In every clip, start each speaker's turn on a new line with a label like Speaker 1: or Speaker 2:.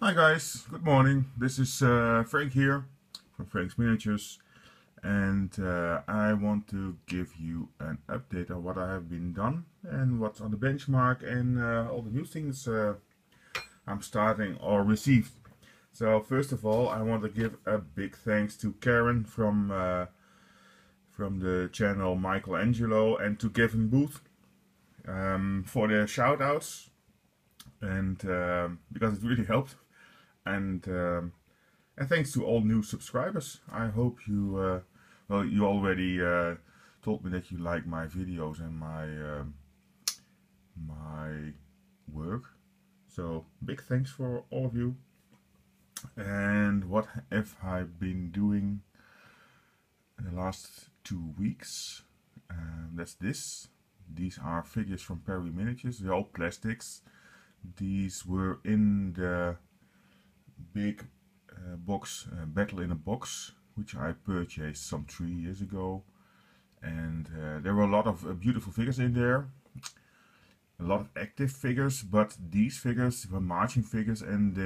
Speaker 1: Hi guys, good morning. This is Frank here from Frank's Miniatures, and I want to give you an update on what I have been done and what's on the benchmark and all the new things I'm starting or received. So first of all, I want to give a big thanks to Karen from the channel Michelangelo and to Gavin Booth for their shout outs, and because it really helped. And thanks to all new subscribers. I hope you, well, you already told me that you like my videos and my work. So big thanks for all of you. And what have I been doing in the last 2 weeks? That's this. These are figures from Perry Miniatures. They're all plastics. These were in the big box Battle in a Box, which I purchased some 3 years ago, and there were a lot of beautiful figures in there, a lot of active figures, but these figures were marching figures, and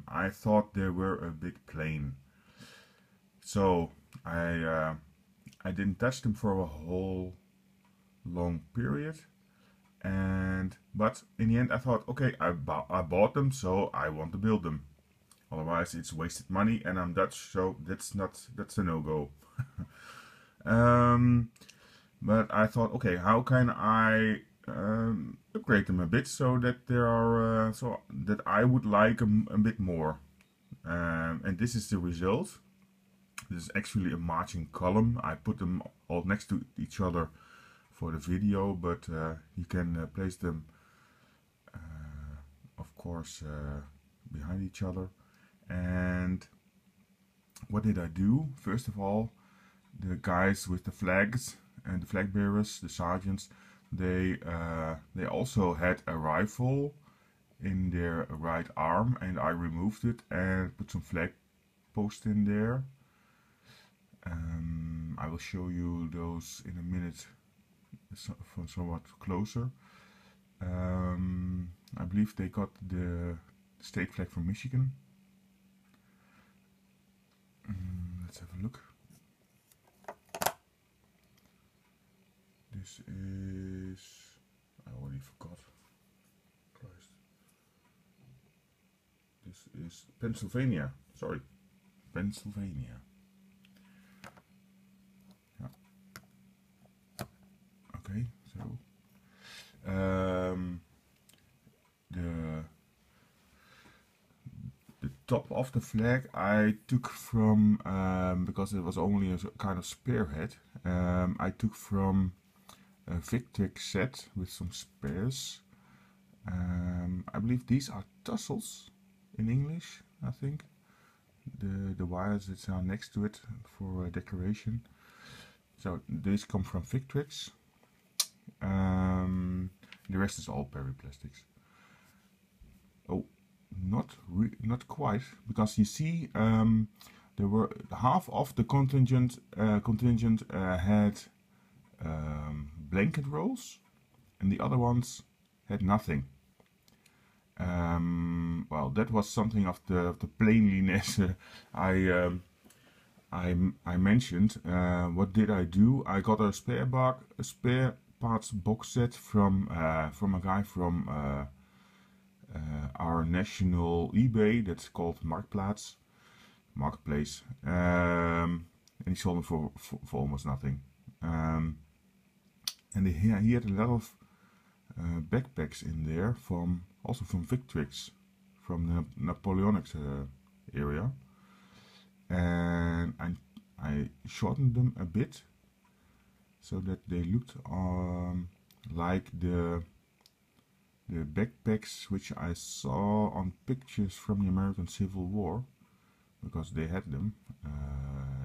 Speaker 1: I thought they were a bit plain, so I didn't touch them for a whole long period. But in the end I thought, okay, I bought them, so I want to build them. Otherwise it's wasted money, and I'm Dutch, so that's a no-go. But I thought, okay, how can I upgrade them a bit so that they are so that I would like them a bit more. And this is the result. This is actually a marching column. I put them all next to each other for the video, but you can place them, of course, behind each other. And what did I do? First of all, the guys with the flags and the flag bearers, the sergeants, they also had a rifle in their right arm, and I removed it and put some flag posts in there. I will show you those in a minute from somewhat closer. I believe they got the state flag from Michigan. Let's have a look. This is, I already forgot. Christ. This is Pennsylvania. Sorry, Pennsylvania. Yeah. Okay, so the top of the flag I took from, because it was only a kind of spearhead, I took from a Victrix set with some spares. I believe these are tassels in English, I think. The wires that are next to it for decoration. So these come from Victrix. The rest is all Perry plastics. Oh, not quite, because you see, there were half of the contingent had blanket rolls, and the other ones had nothing. Well, that was something of the plaininess I mentioned. What did I do? I got a spare parts box set from a guy from our national eBay that's called Marktplaats, Marketplace, and he sold them for almost nothing. And he had a lot of backpacks in there also from Victrix, from the Napoleonic area, and I shortened them a bit so that they looked like the backpacks which I saw on pictures from the American Civil War, because they had them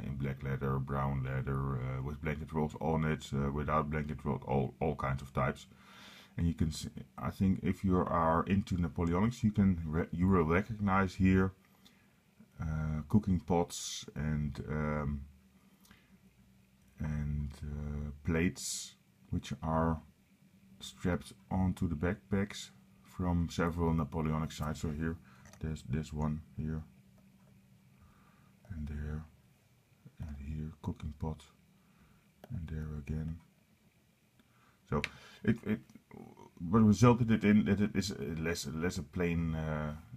Speaker 1: in black leather, brown leather, with blanket rolls on it, without blanket rolls, all kinds of types. And you can see, I think if you are into Napoleonics, you will recognize here cooking pots and plates which are strapped onto the backpacks from several Napoleonic sites. So here there's one here and there and here, cooking pot, and there again. So what resulted it in that it is less a plain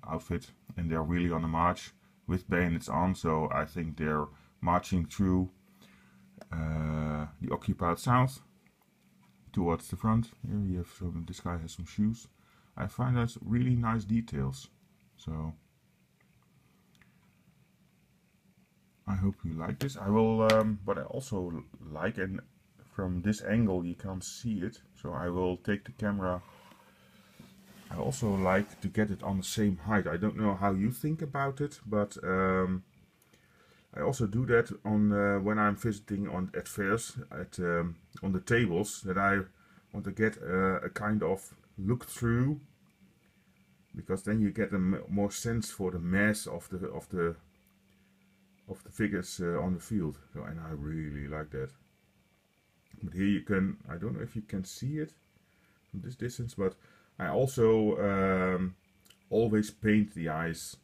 Speaker 1: outfit, and they're really on a march with bayonets on. So I think they're marching through the occupied south towards the front. Here you have some. This guy has some shoes. I find that's really nice details. So I hope you like this. I will, but I also like, and from this angle you can't see it, so I will take the camera. I also like to get it on the same height. I don't know how you think about it, but I also do that on when I'm visiting at fairs on the tables, that I want to get a kind of look through, because then you get a more sense for the mass of the figures on the field. So, and I really like that. But here you can, I don't know if you can see it from this distance, but I also always paint the eyes.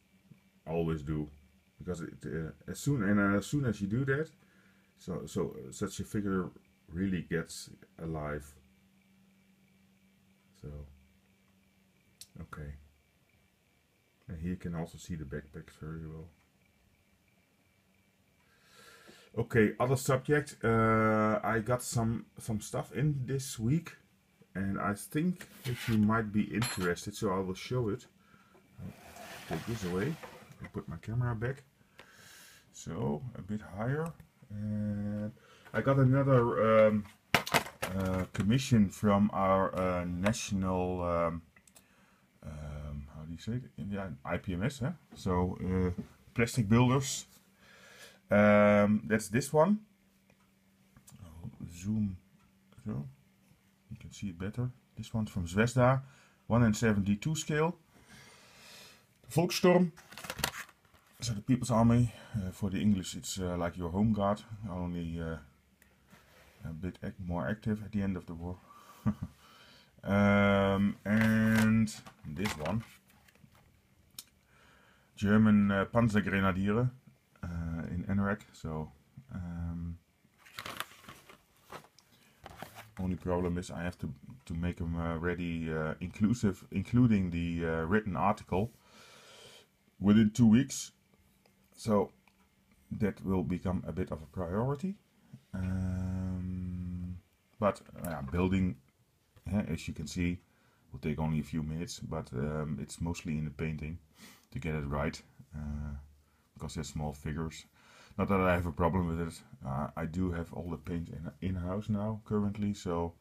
Speaker 1: Always do, because as soon as you do that, so such a figure really gets alive. So okay, and here you can also see the backpacks very well. Okay, other subject. I got some stuff in this week, and I think that you might be interested, so I will show it. I'll take this away and put my camera back. So a bit higher, and I got another commission from our national how do you say it? Yeah, IPMS, huh? So plastic builders. That's this one. I'll zoom so you can see it better. This one's from Zvezda, 1/72 scale. Volkssturm, so the People's Army. For the English, it's like your home guard, only a bit more active at the end of the war. And this one, German Panzergrenadiere. In Anorak, so only problem is I have to make them ready, including the written article, within 2 weeks. So that will become a bit of a priority. But building, as you can see, will take only a few minutes. But it's mostly in the painting to get it right. Because they're small figures. Not that I have a problem with it. I do have all the paint in-house now currently, so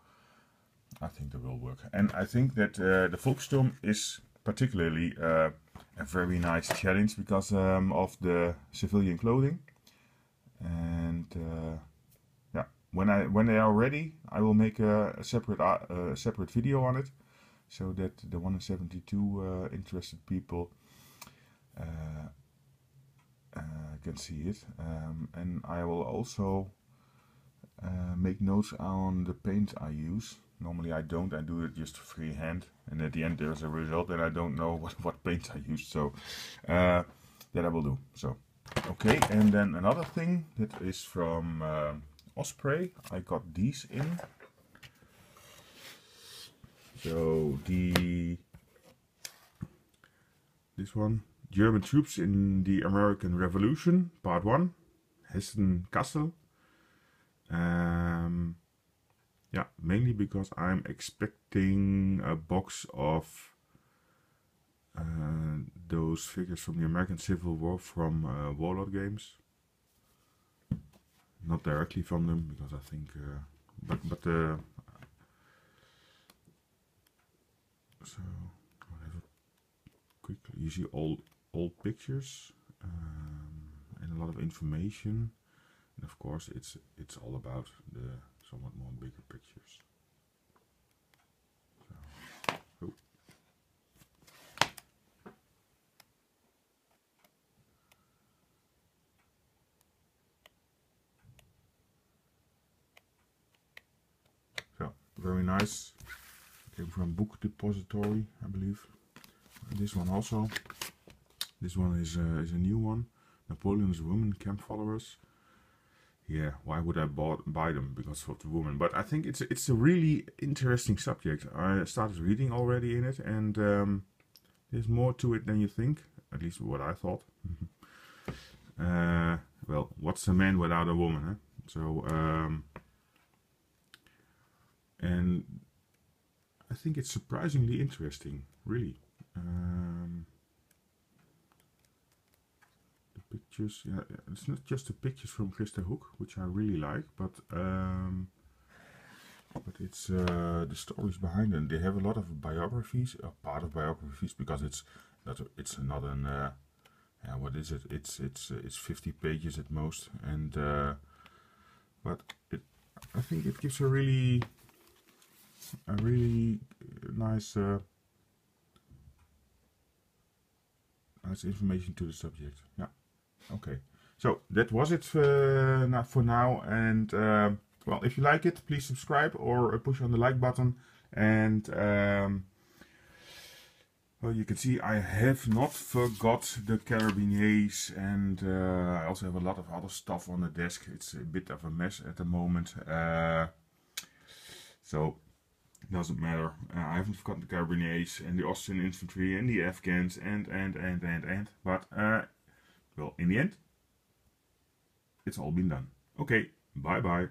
Speaker 1: I think that will work. And I think that the Volkssturm is particularly a very nice challenge because of the civilian clothing. And yeah, when they are ready, I will make a separate video on it, so that the 1/72 interested people can see it, and I will also make notes on the paint I use. Normally I don't, I do it just freehand, and at the end there's a result and I don't know what paint I used, so that I will do. So okay, and then another thing that is from Osprey, I got these in. So this one, German troops in the American Revolution, Part 1, Hessen-Kassel. Yeah, mainly because I'm expecting a box of those figures from the American Civil War from Warlord Games. Not directly from them, because I think, so I'll have a quick. You see old pictures and a lot of information, and of course it's all about the somewhat more bigger pictures. So, so very nice. Came from Book Depository, I believe. And this one also. This one is a new one. Napoleon's women camp followers. Yeah, why would I buy them? Because of the woman. But I think it's a really interesting subject. I started reading already in it, and there's more to it than you think. At least what I thought. Well, what's a man without a woman? Huh? So, and I think it's surprisingly interesting, really. The pictures, yeah, it's not just the pictures from Christa Hoek, which I really like, but it's the stories behind them. They have a lot of biographies, a part of biographies, because it's not an what is it? It's 50 pages at most, and but I think it gives a really nice nice information to the subject. Yeah. Okay. So that was it for now, and well, if you like it, please subscribe or push on the like button, and well, you can see I have not forgot the carabiniers, and I also have a lot of other stuff on the desk. It's a bit of a mess at the moment, so it doesn't matter. I haven't forgotten the carabiniers and the Austrian infantry and the Afghans and but well, in the end, it's all been done. Okay, bye bye.